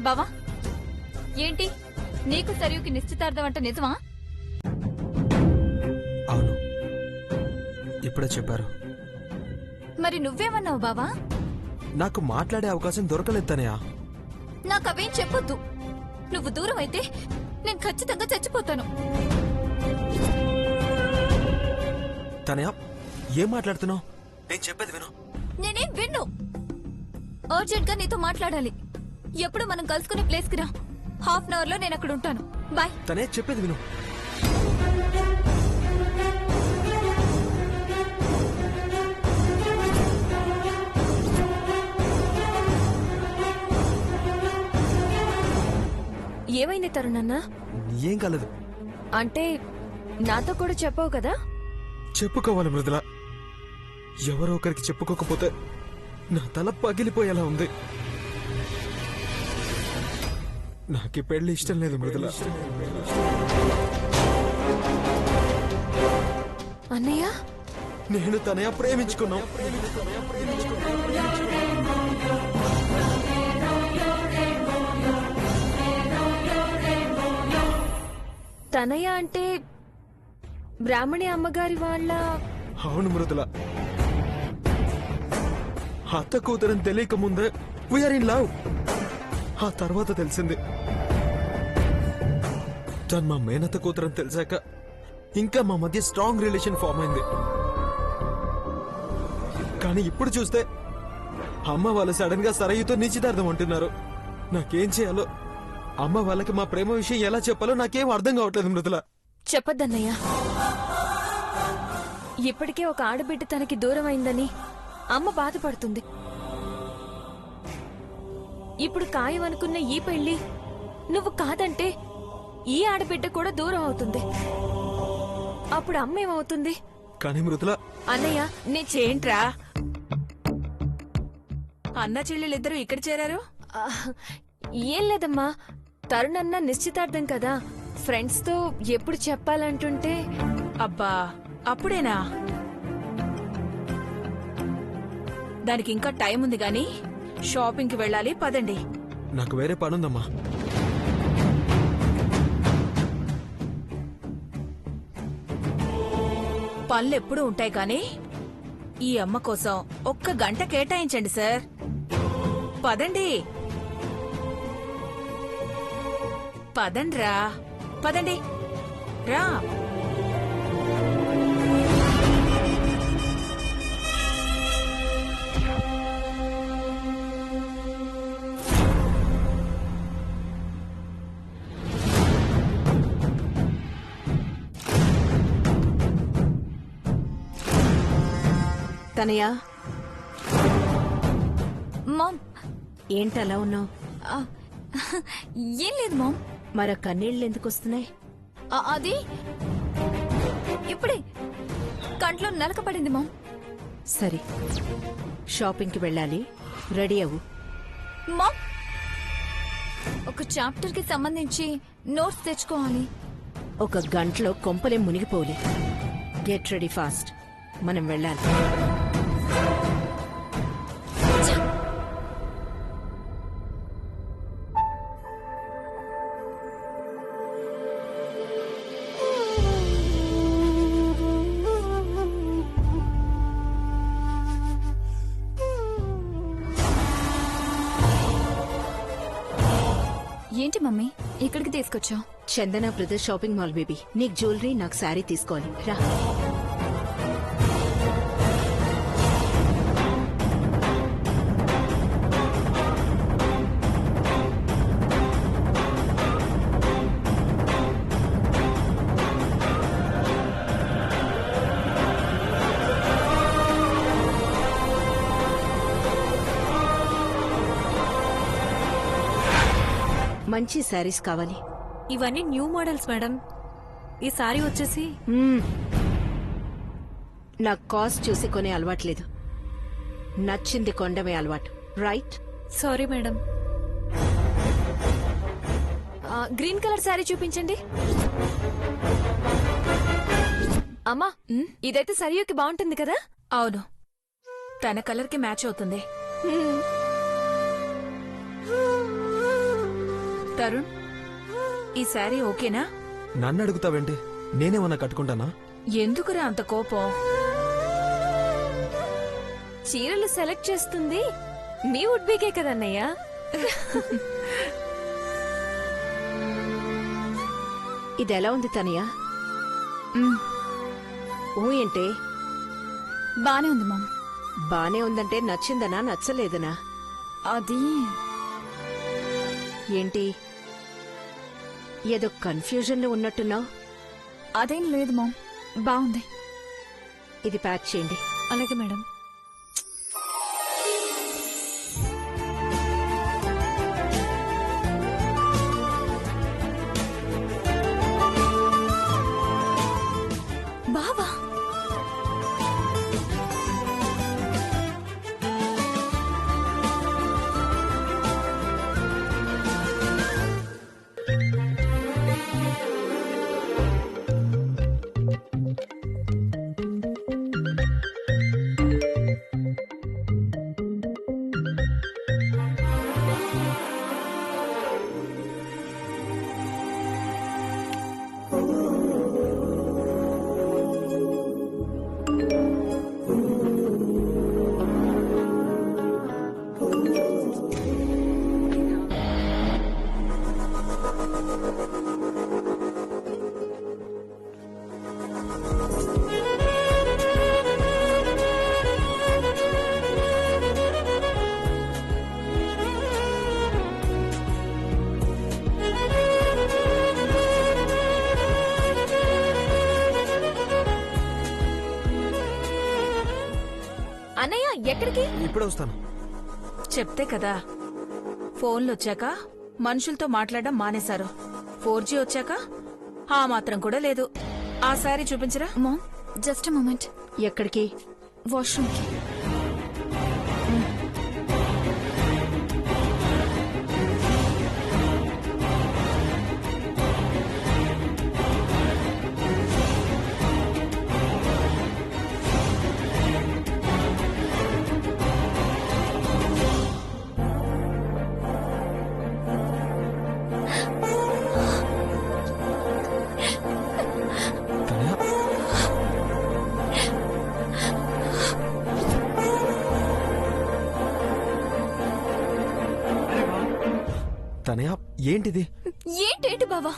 బావా ఏంటి నీకు సరియుకి నిశ్చితార్థం అంట నిజమా? అవును, ఇప్పుడే చెప్పారు. మరి నువ్వేమన్నావు బావా? నాకు మాట్లాడే అవకాశం దొరకలేదు తనయా. నాకు అవేం చెప్పొద్దు. నువ్వు దూరం అయితే నేను ఖచ్చితంగా చచ్చిపోతాను. తనయా, ఏం మాట్లాడుతున్నావు? నేను చెప్పేది విను. నేనేం విన్ను. అర్జెంట్ గా నీతో మాట్లాడాలి. ఎప్పుడు మనం కలుసుకునే ప్లేస్ కి రా. హాఫ్ అన్ అవర్ లో నేను అక్కడ ఉంటాను. బాయ్. తనే చెప్పేది విను. ఏమైంది తరుణన్నా? ఏం కాలేదు. అంటే నాతో కూడా చెప్పావు కదా? చెప్పుకోవాలి మృదుల. ఎవరో ఒకరికి చెప్పుకోకపోతే నా తల పగిలిపోయేలా ఉంది. నాకు పెళ్లి ఇష్టం లేదు మృదుల. అన్నయ్య, నేను తనయ ప్రేమించుకున్నాం. తనయ్య అంటే బ్రాహ్మణి అమ్మగారి వాళ్ళ? అవును మృదుల. అత్త కూతురని తెలియక ముందే వీఆర్ ఇన్ లవ్. ఆ తర్వాత తెలిసింది. తను మా మేనత్త కూతురని తెలిసాక ఇంకా మా మధ్య స్ట్రాంగ్ రిలేషన్ ఫామ్ అయింది. కానీ ఇప్పుడు చూస్తే అమ్మ వాళ్ళు సడన్ గా సరయుతో నిశ్చితార్థం అంటున్నారు. నాకేం చేయాలో, అమ్మ వాళ్ళకి మా ప్రేమ విషయం ఎలా చెప్పాలో నాకేం అర్థం కావట్లేదు మృదుల. చెప్పద్దన్నయ్య. ఇప్పటికే ఒక ఆడబిడ్డ తనకి దూరం అయిందని అమ్మ బాధపడుతుంది. ఇప్పుడు ఖాయం అనుకున్న ఈ పెళ్లి నువ్వు కాదంటే ఈ ఆడబిడ్డ కూడా దూరం అవుతుంది. అప్పుడు అమ్మ ఏమవుతుంది? కానీ మృదుల, అన్నయ్య నీ ఏంట్రా అన్న చెల్లెలిద్దరూ ఇక్కడ చేరారు? ఏం లేదమ్మా, తరుణన్న నిశ్చితార్థం కదా, ఫ్రెండ్స్ తో ఎప్పుడు చెప్పాలంటుంటే. అబ్బా, అప్పుడేనా? దానికి ఇంకా టైం ఉంది గాని షాపింగ్ కి వెళ్ళాలి, పదండి. నాకు వేరే పనుందమ్మా. పనులు ఎప్పుడూ ఉంటాయి కానీ ఈ అమ్మ కోసం ఒక్క గంట కేటాయించండి సార్. పదండి పదండ్రా, పదండి రా. తనయా, మామ్. ఏంటలా ఉన్నావు? ఆ, ఏం లేదు మామ్. మర కన్నీళ్ళు ఎందుకు వస్తున్నాయి? అది ఇప్పుడే కంట్లో నలక పడింది మామ్. సరే, షాపింగ్కి వెళ్ళాలి, రెడీ అవ్వు. మామ్, ఒక చాప్టర్ కి సంబంధించి నోట్స్ తెచ్చుకోవాలి. ఒక గంటలో కొంపలే మునిగిపోలే. గెట్ రెడీ ఫాస్ట్, మనం వెళ్ళాలి. ఏంటి మమ్మీ ఇక్కడికి తీసుకొచ్చావు? చందన బ్రదర్ షాపింగ్ మాల్ బేబీ. నీకు జ్యువెలరీ, నాకు శారీ తీసుకోవాలి, రా. మంచి శారీస్ కావాలి. ఇవన్నీ న్యూ మోడల్స్ మేడం. ఈ సారీ వచ్చేసి నాకు కాస్ట్ చూసి కొనే అలవాట్లేదు. నచ్చింది కొండమే అలవాటు, right? Sorry madam. Green colour sorry చూపించండి. అమ్మా, ఇదైతే సరియుకి బాగుంటుంది కదా? అవును, తన కలర్ కి మ్యాచ్ అవుతుంది. తరుణ్, ఈ శారీ ఓకేనా? నన్ను అడుగుతావేంటి? నేనేమన్నా కట్టుకుంటానా? ఎందుకురా అంత కోపం? చీరలు సెలెక్ట్ చేస్తుంది మీ వుడ్బీకే కదన్నయ్య. ఇది ఎలా ఉంది తనయ్య? ఊ ఏంటే? బానే ఉంది మామ్. బానే ఉందంటే నచ్చిందనా నచ్చలేదనా? అది ఏంటి ఏదో కన్ఫ్యూజన్ లో ఉన్నట్టున్నావు? అదేం లేదు మామ్, బాగుంది. ఇది ప్యాక్ చేయండి. అలాగే మేడం. బావా, అన్నయ్య ఎక్కడికి? ఇప్పుడే వస్తాను. చెప్తే కదా, ఫోన్లు వచ్చాక మనుషులతో మాట్లాడడం మానేశారు. 4G వచ్చాక ఆ మాత్రం కూడా లేదు. ఆ శారీ చూపించరా? Mom just moment. ఎక్కడికి? వాష్రూమ్ కి. తనయ, తనయ, ఏంటిది? ఏంటేంటి బావా,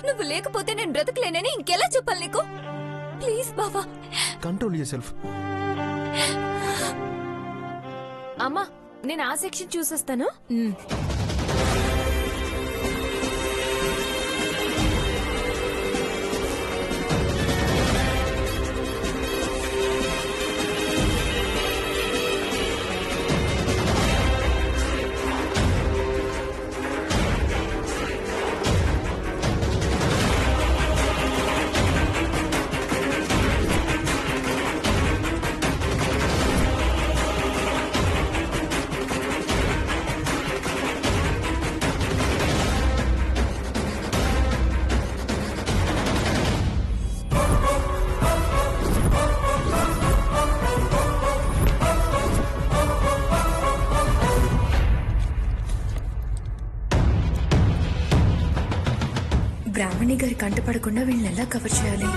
నువ్వు లేకపోతే నేను బ్రతకలేనని ఇంకెలా చెప్పాలి నీకు? ప్లీజ్ బావా. Control your self. అమ్మా, నేను ఆ సెక్షన్ చూసొస్తాను. బ్రాహ్మణి గారి కంటపడకుండా వీళ్ళని ఎలా కవర్ చేయాలి?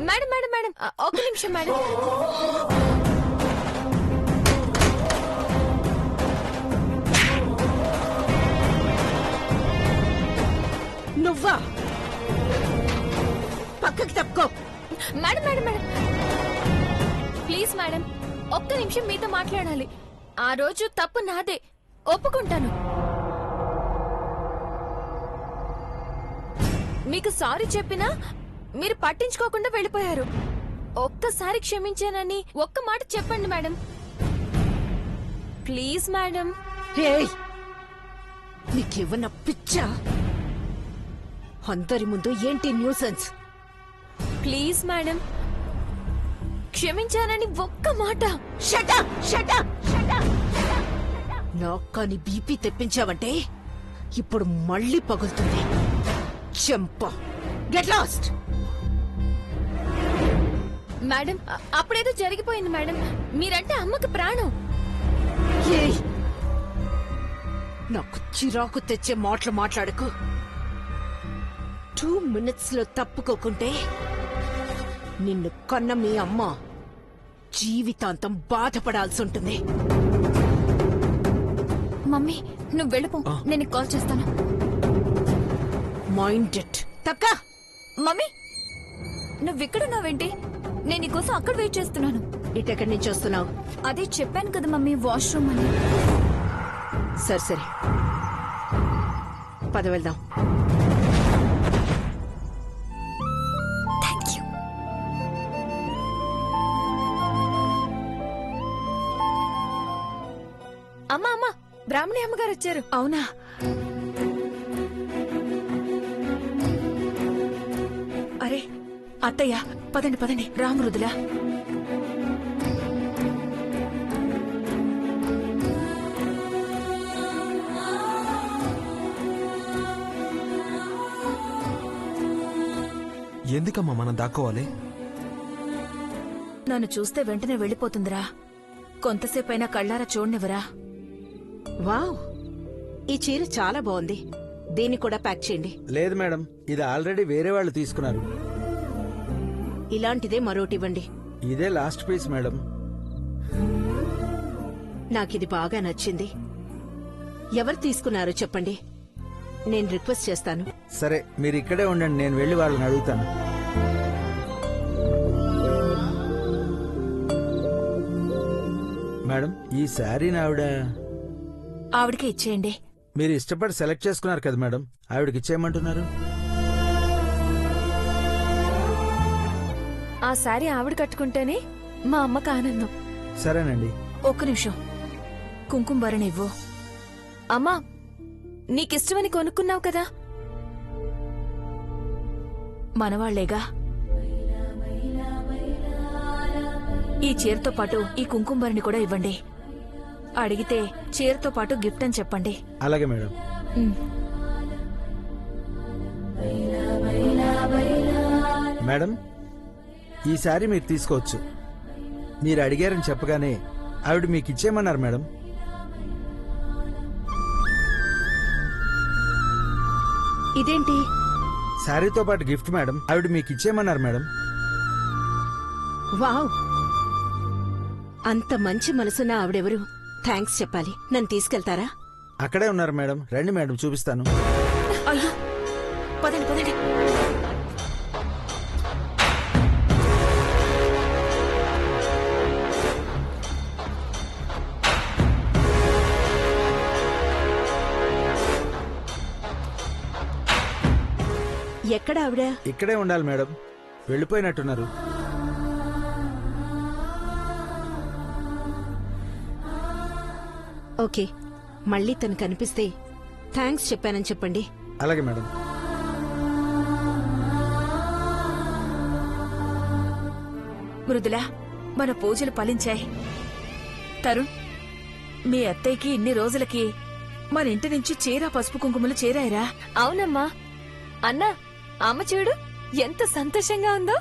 మేడం మేడం మేడం, ఒక నిమిషం మేడం. నువ్వా? పక్కకి తప్పుకో. Madam madam madam, please madam, ఒక్క నిమిషం మీతో మాట్లాడాలి. ఆ రోజు తప్పు నాదే, ఒప్పుకుంటాను. మీకు సారీ చెప్పినా మీరు పట్టించుకోకుండా వెళ్ళిపోయారు. ఒక్కసారి క్షమించానని ఒక్క మాట చెప్పండి మేడం, ప్లీజ్ మేడం. హేయ్, నీకేమన్నా పిచ్చా? అందరి ముందు ఏంటి న్యూసెన్స్? ప్లీజ్ మేడం, క్షమించానని ఒక్క మాట. Shut up, shut up, shut up. నాకాని బీపీ తెప్పించావంటే ఇప్పుడు మళ్ళీ పగులుతుంది. చెంప గెట్ లాస్ట్. మేడం అప్పుడేదో జరిగిపోయింది మేడం. మీరంటే అమ్మకి ప్రాణం. ఏయ్, నాకు చిరాకు తెచ్చే మాటలు మాట్లాడకు. 2 minutes లో తప్పుకోకుంటే నిన్ను కన్న మీ అమ్మ జీవితాంతం బాధపడాల్సి ఉంటుంది. మమ్మీ నువ్వు వెళ్ళిపో, నేను కాల్ చేస్తాను. Mind it. తప్పకా. మమ్మీ నువ్వెక్కడున్నావేంటి? నేను నీకోసం అక్కడ వెయిట్ చేస్తున్నాను. ఇటెక్కడి నుంచి వస్తున్నావు? అదే చెప్పాను కదా మమ్మీ, వాష్రూమ్ అని. సరే సరే, పద వెళ్దాం. Thank you. అమ్మా బ్రాహ్మణి అమ్మగారు వచ్చారు. అవునా? అరే అత్తయ్య, పదండి పదండి. రా మృదుల. ఎందుకమ్మా మనం దాక్కోవాలి? నన్ను చూస్తే వెంటనే వెళ్ళిపోతుందిరా. కొంతసేపైనా కళ్ళారా చూడనివరా? వావ్, ఈ చీర చాలా బాగుంది. దీన్ని కూడా ప్యాక్ చేయండి. లేదు మేడం, ఇది ఆల్రెడీ వేరే వాళ్ళు తీసుకున్నారు. ఇలాంటిదే మరోటి ఇవ్వండి. ఇదే లాస్ట్ పీస్ మేడం. నాకిది బాగా నచ్చింది. ఎవరు తీసుకున్నారో చెప్పండి, నేను రిక్వెస్ట్ చేస్తాను. సరే, మీరు ఇక్కడే ఉండండి, నేను వెళ్లి వాళ్ళని అడుగుతాను. మేడం, ఈ శారీని ఆవిడకే ఇచ్చేయండి. మీరు ఇష్టపడి సెలెక్ట్ చేసుకున్నారు కదా మేడం, ఆవిడకి ఇచ్చేయమంటున్నారు. ఆ శారీ ఆవిడ కట్టుకుంటేనే మా అమ్మకు ఆనందం. సరేనండి. ఒక్క నిమిషం, కుంకుమ భరణి ఇవ్వు. అమ్మా నీకిష్టమని కొనుక్కున్నావు కదా. మనవాళ్లేగా. ఈ చీరతో పాటు ఈ కుంకుమ భరణి కూడా ఇవ్వండి. అడిగితే చీరతో పాటు గిఫ్ట్ అని చెప్పండి. అలాగే మేడం. మేడం, ఈ శారీ మీరు తీసుకోవచ్చు. మీరు అడిగారని చెప్పగానే ఆవిడ మీకు ఇచ్చేయమన్నారు మేడం. ఇదేంటి? శారీతో పాటు గిఫ్ట్ మేడం, ఆవిడ మీకు ఇచ్చేయమన్నారు మేడం. వావ్, అంత మంచి మనసున్న ఆవిడెవరు? థ్యాంక్స్ చెప్పాలి. నన్ను తీసుకెళ్తారా? అక్కడే ఉన్నారు మేడం, రండి మేడం, చూపిస్తాను. అయ్యో, పదండి పదండి. ఎక్కడ ఆవిడ? ఇక్కడే ఉండాలి మేడం, వెళ్ళిపోయినట్టున్నారు. ఓకే, మళ్ళీ తను కనిపిస్తే థ్యాంక్స్ చెప్పానని చెప్పండి. అలాగే మేడం. మృదుల, మన పూజలు ఫలించాయి. తరుణ్, మీ అత్తయ్యకి ఇన్ని రోజులకి మన ఇంటి నుంచి చీర పసుపు కుంకుమలు చేరాయిరా. అవునమ్మా. అన్నా, అమ్మ చూడు ఎంత సంతోషంగా ఉందో.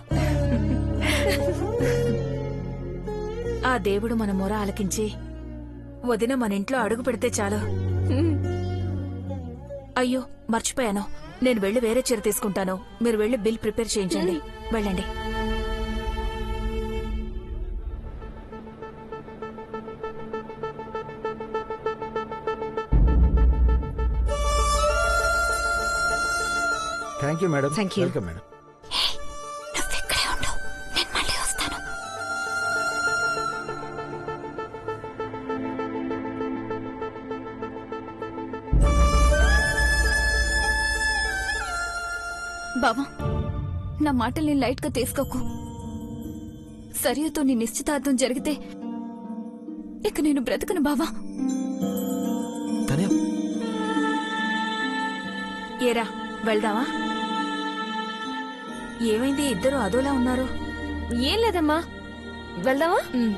ఆ దేవుడు మన మొర ఆలకించి వదిన మన ఇంట్లో అడుగు పెడితే చాలు. అయ్యో మర్చిపోయాను, నేను వెళ్లి వేరే చీర తీసుకుంటాను. మీరు వెళ్లి బిల్ ప్రిపేర్ చేయించండి. వెళ్ళండి. Thank you madam. Thank you. Welcome madam. నువ్వెక్కడే ఉండు, నేను మళ్ళీ వస్తాను. బావా, నా మాటల్ని లైట్ గా తీసుకోకు. సరియుతో నీ నిశ్చితార్థం జరిగితే ఇక నేను బ్రతకను బావా. తనే ఏరా, వెళ్దామా? ఏమైంది, ఇద్దరు అదోలా ఉన్నారు? ఏం లేదమ్మా, వెళ్దామా? ఉమ్.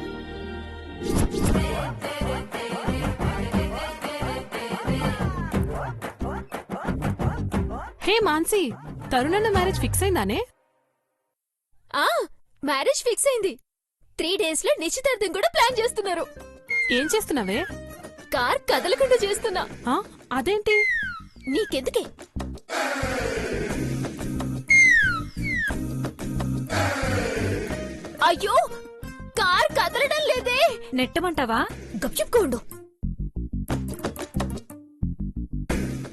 హే మాన్సి, తరుణన్న మ్యారేజ్ ఫిక్స్ అయిందానే? ఆ మ్యారేజ్ ఫిక్స్ అయింది. 3 days లో నిశ్చితార్థం కూడా ప్లాన్ చేస్తున్నారు. ఏం చేస్తున్నావే? కార్ కదలకుండా చేస్తున్నా. ఆ, అదేంటి? నీకెందుకే? అయ్యో, కార్ కదలడం లేదే. నెట్టమంటావా? గప్చుకోండు.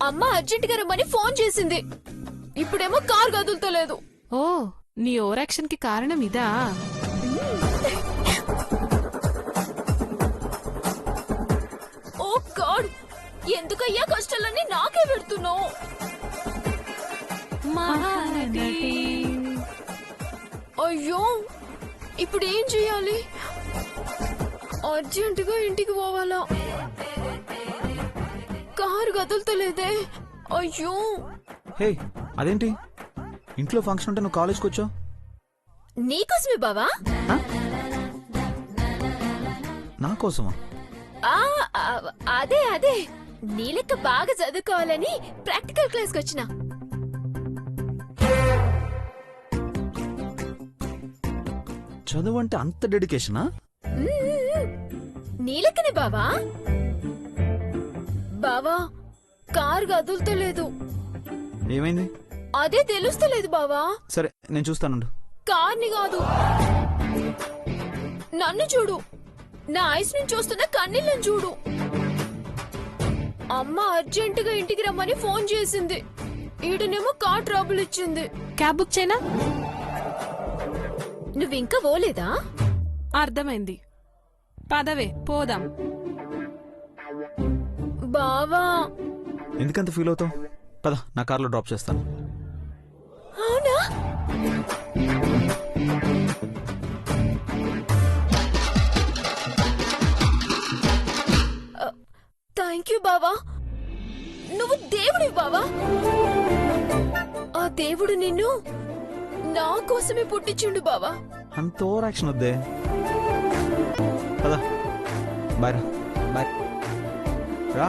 అమ్మ అర్జెంటుగా రమ్మని ఫోన్ చేసింది. ఇప్పుడేమో కార్ కదులుతలేదు. ఓ, నీ ఓవరాక్షన్ కి కారణం ఇదా? ఓ గాడ్, ఎందుకయ్యా కష్టాలన్నీ నాకే పెడుతున్నావు? అయ్యో, ఇప్పుడు ఏం చెయ్యాలి? అర్జెంటుగా ఇంటికి పోవాలా? కారు కదులుతలేదే. అయ్యో, హే అదేంటి ఇంట్లో ఫంక్షన్ ఉంటే నువ్వు కాలేజ్కి వచ్చావు? నీకోసమే బావా. నా కోసమా? ఆ, అదే అదే, నీ లెక్క బాగా చదువుకోవాలని ప్రాక్టికల్ క్లాస్కి వచ్చిన. చదువు అంటే అంత డెడికేషనా? నీ లెక్కనే బావా. బావా, కారు కదులుతలేదు. ఏమైంది? అదే తెలుస్తలేదు బావా. సరే నేను చూస్తానుండు. కార్ని కాదు, నన్ను చూడు. నా ఐస్ నుంచి వస్తున్న కన్నీళ్ళని చూడు. అమ్మ అర్జెంటుగా ఇంటికి రమ్మని ఫోన్ చేసింది. ఈడనేమో కార్ ట్రబుల్ ఇచ్చింది. క్యాబ్ బుక్ చేయనా? నువ్వింకా పోలేదా? అర్థమైంది, పదవే పోదాం. బావా, ఎందుకంత ఫీల్ అవుతావు? పద, నా కార్లో డ్రాప్ చేస్తాను. అవునా? థ్యాంక్ యూ బావా. నువ్వు దేవుడివి బావా. ఆ దేవుడు నిన్ను నా కోసమే పుట్టించిండు బావా. అంత ఓవర్ యాక్షన్ వద్దే. పద, బాయ్ రా. బాయ్ రా.